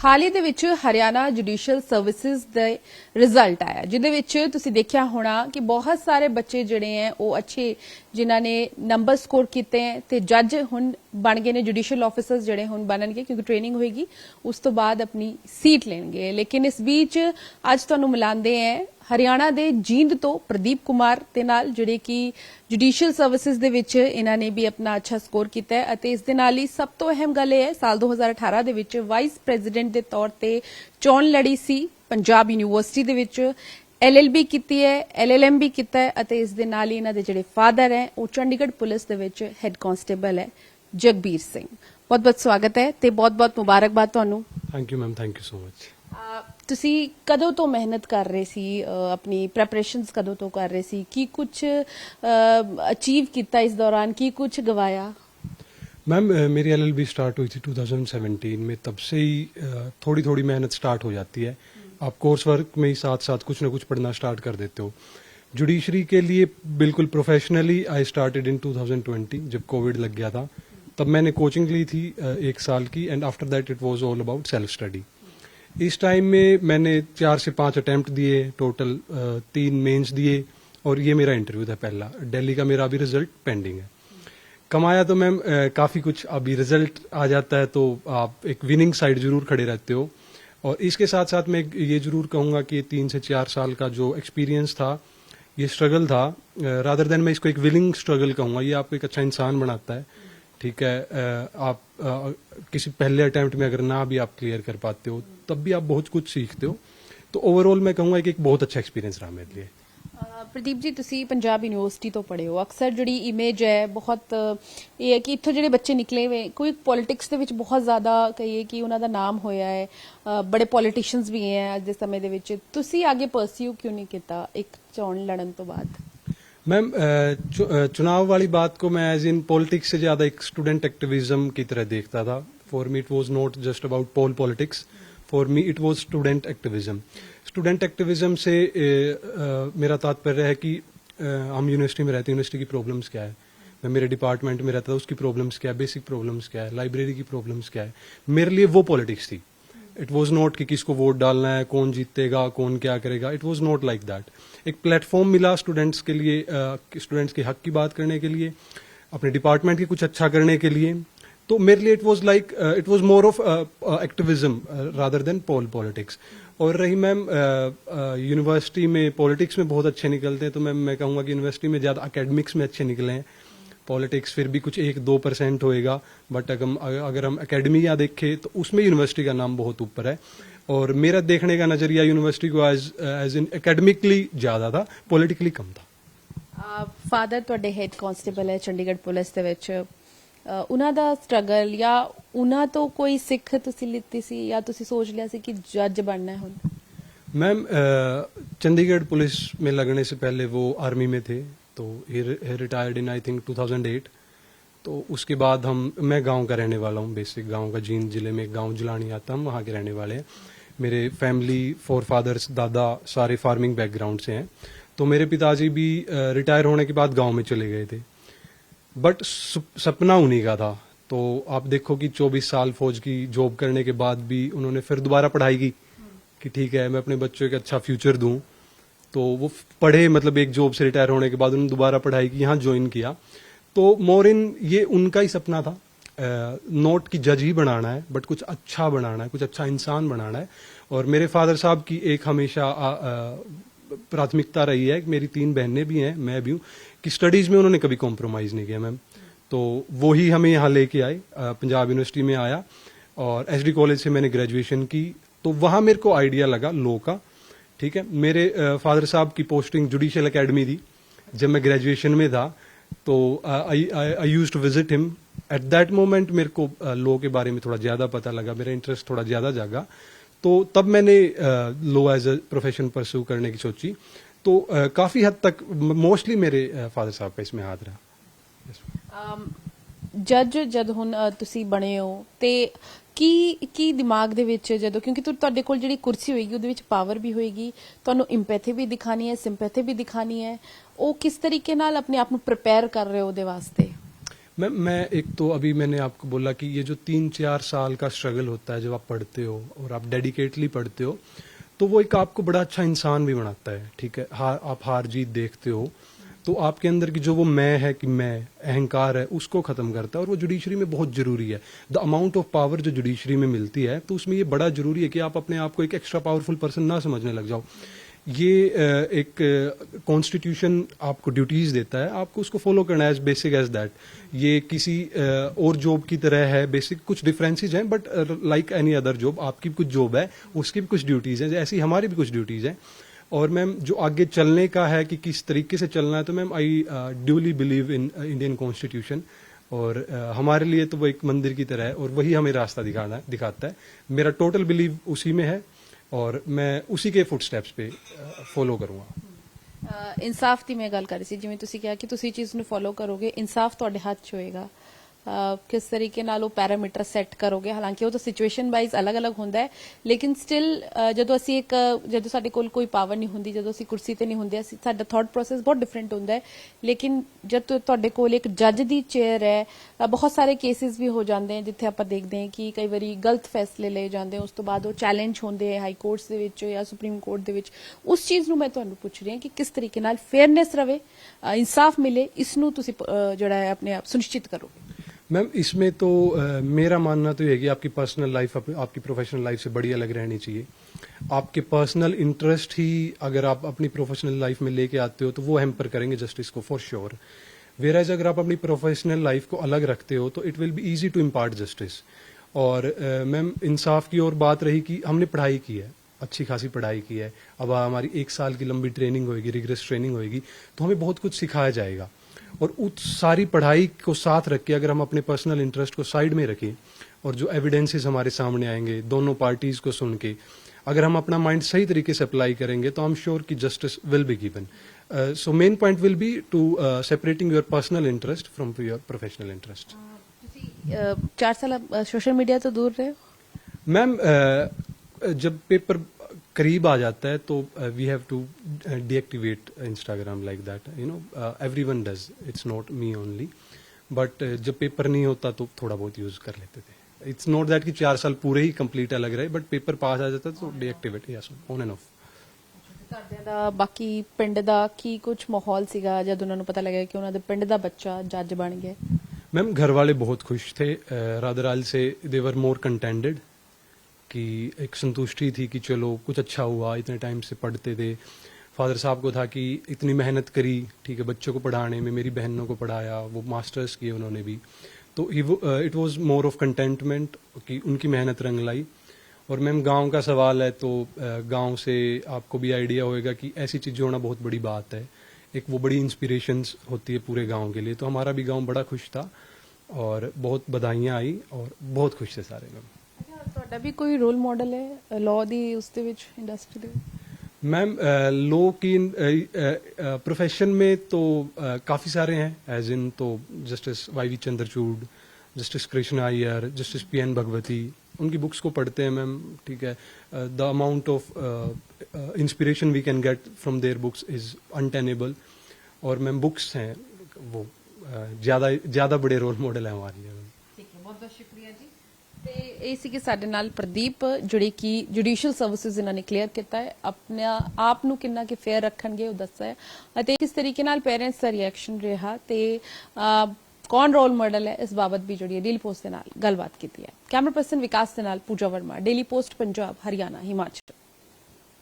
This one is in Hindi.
ਹਾਲ ਹੀ ਦੇ ਵਿੱਚ ਹਰਿਆਣਾ ਜੁਡੀਸ਼ੀਅਲ ਸਰਵਿਸਿਜ਼ ਦੇ ਰਿਜ਼ਲਟ ਆਇਆ ਜਿਹਦੇ ਵਿੱਚ ਤੁਸੀਂ ਦੇਖਿਆ ਹੋਣਾ ਕਿ ਬਹੁਤ ਸਾਰੇ ਬੱਚੇ ਜਿਹੜੇ ਹੈ ਉਹ ਅੱਛੇ ਜਿਨ੍ਹਾਂ ਨੇ ਨੰਬਰ ਸਕੋਰ ਕੀਤੇ ਹੈ ਤੇ ਜੱਜ ਹੁਣ ਬਣ ਗਏ ਨੇ ਜੁਡੀਸ਼ੀਅਲ ਆਫੀਸਰਸ ਜਿਹੜੇ ਹੁਣ ਬਣਨਗੇ ਕਿਉਂਕਿ ਟ੍ਰੇਨਿੰਗ ਹੋਏਗੀ ਉਸ ਤੋਂ ਬਾਅਦ ਆਪਣੀ ਸੀਟ ਲੈਣਗੇ। ਲੇਕਿਨ ਇਸ ਵਿੱਚ ਅੱਜ ਤੁਹਾਨੂੰ ਮਿਲਾਉਂਦੇ ਹੈ हरियाणा के जींद तो प्रदीप कुमार के नाल जिहड़े कि जुडिशियल सर्विसिज दे विच इन्हां ने भी अपना अच्छा स्कोर किया है। इस दे नाल ही सब तो अहम गल है साल 2018 दे विच वाइस प्रेजिडेंट के तौर पर चोण लड़ी सी पंजाब यूनीवर्सिटी दे विच LLB की है, LLM भी किया है। इस दे नाल ही इन्हां दे जिहड़े फादर है वो Chandigarh police they which head constable है जगबीर सिंह। बहुत बहुत स्वागत है ते बहुत बहुत मुबारकबाद तुहानूं। Thank you ma'am, thank you so much. ਤੁਸੀਂ ਕਦੋਂ ਤੋਂ ਮਿਹਨਤ ਕਰ ਰਹੇ ਸੀ, ਆਪਣੀ ਪ੍ਰੈਪਰੇਸ਼ਨਸ ਕਦੋਂ ਤੋਂ ਕਰ ਰਹੇ ਸੀ, ਕੀ ਕੁਝ ਅਚੀਵ ਕੀਤਾ इस दौरान, की कुछ गवाया? मैम मेरी LLB स्टार्ट हुई थी 2017 में, तब से ही थोड़ी थोड़ी मेहनत स्टार्ट हो जाती है। आप कोर्स वर्क में ही साथ साथ कुछ ना कुछ पढ़ना स्टार्ट कर देते हो। जुडिशरी के लिए बिल्कुल प्रोफेशनली आई स्टार्टेड इन 2020 जब कोविड लग गया था। तब मैंने कोचिंग ली थी 1 साल की and after that it was all about self study. इस टाइम में मैंने 4 से 5 अटेम्प्ट दिए, टोटल 3 मेंस दिए और ये मेरा इंटरव्यू था पहला। दिल्ली का मेरा अभी रिजल्ट पेंडिंग है। कमाया तो मैम काफ़ी कुछ, अभी रिजल्ट आ जाता है तो आप एक विनिंग साइड जरूर खड़े रहते हो। और इसके साथ साथ मैं ये जरूर कहूँगा कि 3 से 4 साल का जो एक्सपीरियंस था, ये स्ट्रगल था, रादर देन मैं इसको एक विलिंग स्ट्रगल कहूँगा। ये आपको एक अच्छा इंसान बनाता है। ठीक है, आप किसी पहले अटेम्प्ट में अगर ना भी आप क्लियर कर पाते हो तब भी आप बहुत कुछ सीखते हो। तो ओवरऑल मैं कहूँगा कि एक बहुत अच्छा एक्सपीरियंस रहा मेरे लिए। प्रदीप जी, तुसी पंजाब यूनीवर्सिटी तो पढ़े हो, अक्सर जिहड़ी इमेज है बहुत ये है कि इत्थों जिहड़े बच्चे निकले हुए कोई पॉलिटिक्स दे विच बहुत ज़्यादा कहिए कि उन्हां दा नाम होया है, बड़े पॉलिटिशियंस भी हैं अज दे समय दे विच। तुसी आगे परस्यू क्यों नहीं किया एक चोण लड़न तो बाद? मैम चुनाव वाली बात को मैं एज इन पॉलिटिक्स से ज़्यादा एक स्टूडेंट एक्टिविज्म की तरह देखता था। For me it was not just about poll politics, for me it was student activism. Student activism से मेरा तात्पर्य है कि हम यूनिवर्सिटी में रहते हैं, यूनिवर्सिटी की प्रॉब्लम्स क्या है, मैं मेरे डिपार्टमेंट में रहता था उसकी प्रॉब्लम्स क्या है, बेसिक प्रॉब्लम्स क्या है, लाइब्रेरी की प्रॉब्लम्स क्या है। मेरे लिए वो पॉलिटिक्स थी। इट वॉज नॉट कि किसको वोट डालना है, कौन जीतेगा, कौन क्या करेगा। It was not like that. एक प्लेटफॉर्म मिला स्टूडेंट्स के लिए, स्टूडेंट्स के हक की बात करने के लिए, अपने डिपार्टमेंट के कुछ अच्छा करने के लिए। तो मेरे लिए it was like it was more of activism rather than poll politics. और रही मैम यूनिवर्सिटी में पॉलिटिक्स में बहुत अच्छे निकलते हैं, तो मैं कहूँगा कि यूनिवर्सिटी में ज़्यादा अकेडमिक्स में अच्छे निकले हैं। पॉलिटिक्स फिर भी कुछ 1-2% होएगा, बट अगर हम एकेडमिया देखें तो उसमें यूनिवर्सिटी का नाम बहुत ऊपर है। और मेरा देखने का नज़रिया यूनिवर्सिटी को एज इन एकेडमिकली ज़्यादा था, पॉलिटिकली कम था। फादर तुहाडे हैड कांस्टेबल है चंडीगढ़ पुलिस दे विच, उन्हां दा स्ट्रगल या उन्हां तो कोई सिख तुसी लित्ती सी या तुसी सोच लिया सी कि जज बनना है हुण? मैम चंडीगढ़ पुलिस में लगने से पहले वो आर्मी में थे, तो ही रिटायर्ड इन आई थिंक 2008। तो उसके बाद मैं गांव का रहने वाला हूँ, बेसिक गांव का, जींद जिले में एक गांव जुलानी आता, हम वहाँ के रहने वाले हैं। मेरे फैमिली फोर फादर्स, दादा सारे फार्मिंग बैकग्राउंड से हैं। तो मेरे पिताजी भी रिटायर होने के बाद गांव में चले गए थे, बट सपना उन्हीं का था। तो आप देखो कि 24 साल फौज की जॉब करने के बाद भी उन्होंने फिर दोबारा पढ़ाई की कि ठीक है मैं अपने बच्चों को अच्छा फ्यूचर दूं। तो वो पढ़े, मतलब एक जॉब से रिटायर होने के बाद उन्होंने दोबारा पढ़ाई की, यहाँ ज्वाइन किया। तो मोर इन ये उनका ही सपना था, नोट की जज ही बनाना है, बट कुछ अच्छा बनाना है, कुछ अच्छा इंसान बनाना है। और मेरे फादर साहब की एक हमेशा प्राथमिकता रही है, मेरी 3 बहनें भी हैं, मैं भी हूँ, कि स्टडीज़ में उन्होंने कभी कॉम्प्रोमाइज़ नहीं किया मैम। तो वो ही हमें यहाँ लेके आए, पंजाब यूनिवर्सिटी में आया और SD कॉलेज से मैंने ग्रेजुएशन की। तो वहाँ मेरे को आइडिया लगा लॉ का। ठीक है, मेरे फादर साहब की पोस्टिंग जुडिशियल एकेडमी थी जब मैं ग्रेजुएशन में था। तो I used to visit him. At that moment मेरे को लॉ के बारे में थोड़ा ज़्यादा पता लगा, मेरा इंटरेस्ट थोड़ा ज़्यादा जागा। तो तब मैंने law as a profession pursue करने की सोची। तो काफ़ी हद तक मोस्टली मेरे फादर साहब का इसमें हाथ रहा। जज जद हुण तुसी बने हो ते की दिमाग दे विच जदों, क्योंकि तुहाडे कोल जिहड़ी कुर्सी होएगी उहदे विच पावर भी होएगी, तुहानूं इंपैथी भी दिखानी है, सिंपैथी भी दिखानी है, वो किस तरीके नाल अपने आप नूं प्रिपेयर कर रहे हो उहदे वास्ते? मैं एक तो अभी मैंने आपको बोला कि ये जो 3-4 साल का स्ट्रगल होता है जब आप पढ़ते हो और आप डेडिकेटली पढ़ते हो, तो वो एक आपको बड़ा अच्छा इंसान भी बनाता है, ठीक है। आप हार जीत देखते हो तो आपके अंदर की जो वो मैं है कि मैं अहंकार है उसको खत्म करता है, और वो जुडिशरी में बहुत जरूरी है। द अमाउंट ऑफ पावर जो जुडिशरी में मिलती है, तो उसमें ये बड़ा जरूरी है कि आप अपने आप को एक एक्स्ट्रा पावरफुल पर्सन ना समझने लग जाओ। ये एक कॉन्स्टिट्यूशन आपको ड्यूटीज देता है, आपको उसको फॉलो करना है, एज बेसिक एज दैट। ये किसी और जॉब की तरह है, बेसिक कुछ डिफरेंसेस हैं, but like any other job, आपकी भी कुछ जॉब है, उसकी भी कुछ ड्यूटीज हैं, ऐसी हमारी भी कुछ ड्यूटीज हैं। और मैम जो आगे चलने का है कि किस तरीके से चलना है, तो ma'am I duly believe in Indian constitution, और हमारे लिए तो वो एक मंदिर की तरह है और वही हमें रास्ता दिखाता है। मेरा टोटल बिलीव उसी में है और मैं उसी के फुटस्टेप्स पे फॉलो करूंगा। ਇਨਸਾਫ ਦੀ ਮੈਂ ਗੱਲ ਕਰ ਰਹੀ ਸੀ, ਜਿਵੇਂ ਤੁਸੀਂ ਕਿਹਾ ਕਿ ਤੁਸੀਂ ਚੀਜ਼ ਨੂੰ ਫੋਲੋ ਕਰੋਗੇ, ਇਨਸਾਫ ਤੁਹਾਡੇ ਹੱਥ 'ਚ ਹੋਏਗਾ। ਕਿਸ ਤਰੀਕੇ ਨਾਲ ਉਹ ਪੈਰਾਮੀਟਰ ਸੈੱਟ ਕਰੋਗੇ, ਹਾਲਾਂਕਿ ਉਹ ਤਾਂ ਸਿਚੁਏਸ਼ਨ ਵਾਈਜ਼ ਅਲੱਗ-ਅਲੱਗ ਹੁੰਦਾ ਹੈ, ਲੇਕਿਨ ਸਟਿਲ ਜਦੋਂ ਸਾਡੇ ਕੋਲ ਕੋਈ ਪਾਵਰ ਨਹੀਂ ਹੁੰਦੀ, ਜਦੋਂ ਅਸੀਂ ਕੁਰਸੀ ਤੇ ਨਹੀਂ ਹੁੰਦੇ, ਸਾਡਾ ਥਾਟ ਪ੍ਰੋਸੈਸ ਬਹੁਤ ਡਿਫਰੈਂਟ ਹੁੰਦਾ ਹੈ। ਲੇਕਿਨ ਜਦ ਤੁਹਾਡੇ ਕੋਲ ਇੱਕ ਜੱਜ ਦੀ ਚੇਅਰ ਹੈ, ਬਹੁਤ ਸਾਰੇ ਕੇਸਿਸ ਵੀ ਹੋ ਜਾਂਦੇ ਹਨ ਜਿੱਥੇ ਆਪਾਂ ਦੇਖਦੇ ਹਾਂ ਕਿ ਕਈ ਵਾਰੀ ਗਲਤ ਫੈਸਲੇ ਲਏ ਜਾਂਦੇ, ਉਸ ਤੋਂ ਬਾਅਦ ਉਹ ਚੈਲੰਜ ਹੁੰਦੇ ਹਾਈ ਕੋਰਟਸ ਦੇ ਵਿੱਚ ਜਾਂ ਸੁਪਰੀਮ ਕੋਰਟ ਦੇ ਵਿੱਚ। ਉਸ ਚੀਜ਼ ਨੂੰ ਮੈਂ ਤੁਹਾਨੂੰ ਪੁੱਛ ਰਹੀ ਹਾਂ ਕਿ ਕਿਸ ਤਰੀਕੇ ਨਾਲ ਫੇਅਰਨੈਸ ਰਵੇ, ਇਨਸਾਫ ਮਿਲੇ, ਇਸ ਨੂੰ ਤੁਸੀਂ ਜਿਹੜਾ ਹੈ ਆਪਣੇ ਆਪ ਸੁਨਿਸ਼ਚਿਤ ਕਰੋਗੇ। मैम इसमें तो मेरा मानना तो ये है कि आपकी पर्सनल लाइफ आपकी प्रोफेशनल लाइफ से बड़ी अलग रहनी चाहिए। आपके पर्सनल इंटरेस्ट ही अगर आप अपनी प्रोफेशनल लाइफ में लेके आते हो तो वो हैम्पर करेंगे जस्टिस को फॉर श्योर। वेराज अगर आप अपनी प्रोफेशनल लाइफ को अलग रखते हो तो it will be easy to impart justice. और मैम इंसाफ की और बात रही कि हमने पढ़ाई की है, अच्छी खासी पढ़ाई की है, अब हमारी 1 साल की लंबी ट्रेनिंग होगी, रिग्रेस ट्रेनिंग होगी, तो हमें बहुत कुछ सिखाया जाएगा। और उस सारी पढ़ाई को साथ रख के अगर हम अपने पर्सनल इंटरेस्ट को साइड में रखें और जो एविडेंसेस हमारे सामने आएंगे दोनों पार्टीज को सुन के, अगर हम अपना माइंड सही तरीके से अप्लाई करेंगे तो आई एम श्योर कि justice will be given. So main point will be to separating your personal interest from your professional interest. 4 साल सोशल मीडिया तो दूर रहे मैम, जब पेपर करीब आ जाता है तो we have to deactivate Instagram like that, you know, everyone does, it's not me only. But जब पेपर नहीं होता तो थोड़ा बहुत यूज कर लेते थे। इट्स नॉट दैट कि 4 साल पूरे ही कंप्लीट अलग रहे, बट पेपर पास आ जाता तो deactivate, yes, on end of. ਘਰਦਿਆਂ ਦਾ, ਬਾਕੀ ਪਿੰਡ ਦਾ ਕੀ ਕੁਝ ਮਾਹੌਲ ਸੀਗਾ ਜਦ ਉਹਨਾਂ ਨੂੰ ਪਤਾ ਲੱਗਿਆ ਕਿ ਉਹਨਾਂ ਦੇ ਪਿੰਡ ਦਾ ਬੱਚਾ ਜੱਜ ਬਣ ਗਿਆ? मैम घर वाले बहुत खुश थे, रादराल से दे वर मोर कंटेंटेड, कि एक संतुष्टि थी कि चलो कुछ अच्छा हुआ, इतने टाइम से पढ़ते थे। फादर साहब को था कि इतनी मेहनत करी, ठीक है, बच्चों को पढ़ाने में, मेरी बहनों को पढ़ाया, वो मास्टर्स किए उन्होंने भी, तो it was more of contentment कि उनकी मेहनत रंग लाई। और मैम गांव का सवाल है तो गांव से आपको भी आइडिया होएगा कि ऐसी चीज़ें होना बहुत बड़ी बात है, एक वो बड़ी इंस्पिरेशंस होती है पूरे गांव के लिए। तो हमारा भी गांव बड़ा खुश था और बहुत बधाइयाँ आई और बहुत खुश थे सारे लोग। ਤੁਹਾਡਾ ਵੀ ਕੋਈ ਰੋਲ ਮਾਡਲ ਹੈ ਲਾਅ ਦੀ ਉਸ ਦੇ ਵਿੱਚ, ਇੰਡਸਟਰੀ ਦੇ ਵਿੱਚ? मैम लॉ की प्रोफेशन में तो काफ़ी सारे हैं, एज इन तो justice Y Chandrachud, justice Krishna Iyer, justice PN Bhagwati, उनकी बुक्स को पढ़ते हैं मैम, ठीक है। The amount of inspiration we can get from their books is untenable. और मैम बुक्स हैं वो ज़्यादा बड़े रोल मॉडल हैं हमारे लिए। ਠੀਕ ਹੈ, ਬਹੁਤ ਬਹੁਤ ਸ਼ੁਕਰੀਆ ਜੀ। ਤੇ ਇਹ ਸੀ ਕਿ ਸਾਡੇ ਨਾਲ ਪ੍ਰਦੀਪ, ਜਿਹੜੇ ਕਿ ਜੁਡੀਸ਼ੀਅਲ ਸਰਵਿਸਿਜ਼ ਇਹਨਾਂ ਨੇ ਕਲੀਅਰ ਕੀਤਾ ਹੈ, ਆਪਣੇ ਆਪ ਨੂੰ ਕਿੰਨਾ ਕਿ ਫੇਅਰ ਰੱਖਣਗੇ ਉਹ ਦੱਸਿਆ ਹੈ, ਅਤੇ ਕਿਸ ਤਰੀਕੇ ਨਾਲ ਪੇਰੈਂਟਸ ਦਾ ਰਿਐਕਸ਼ਨ ਰਿਹਾ ਤੇ ਕੌਣ ਰੋਲ ਮਾਡਲ ਹੈ, ਇਸ ਬਾਬਤ ਵੀ ਜਿਹੜੀ ਡੇਲੀ ਪੋਸਟ ਦੇ ਨਾਲ ਗੱਲਬਾਤ ਕੀਤੀ ਹੈ। ਕੈਮਰਾ ਪਰਸਨ ਵਿਕਾਸ ਦੇ ਨਾਲ ਪੂਜਾ ਵਰਮਾ, ਡੇਲੀ ਪੋਸਟ ਪੰਜਾਬ, ਹਰਿਆਣਾ, ਹਿਮਾਚਲ।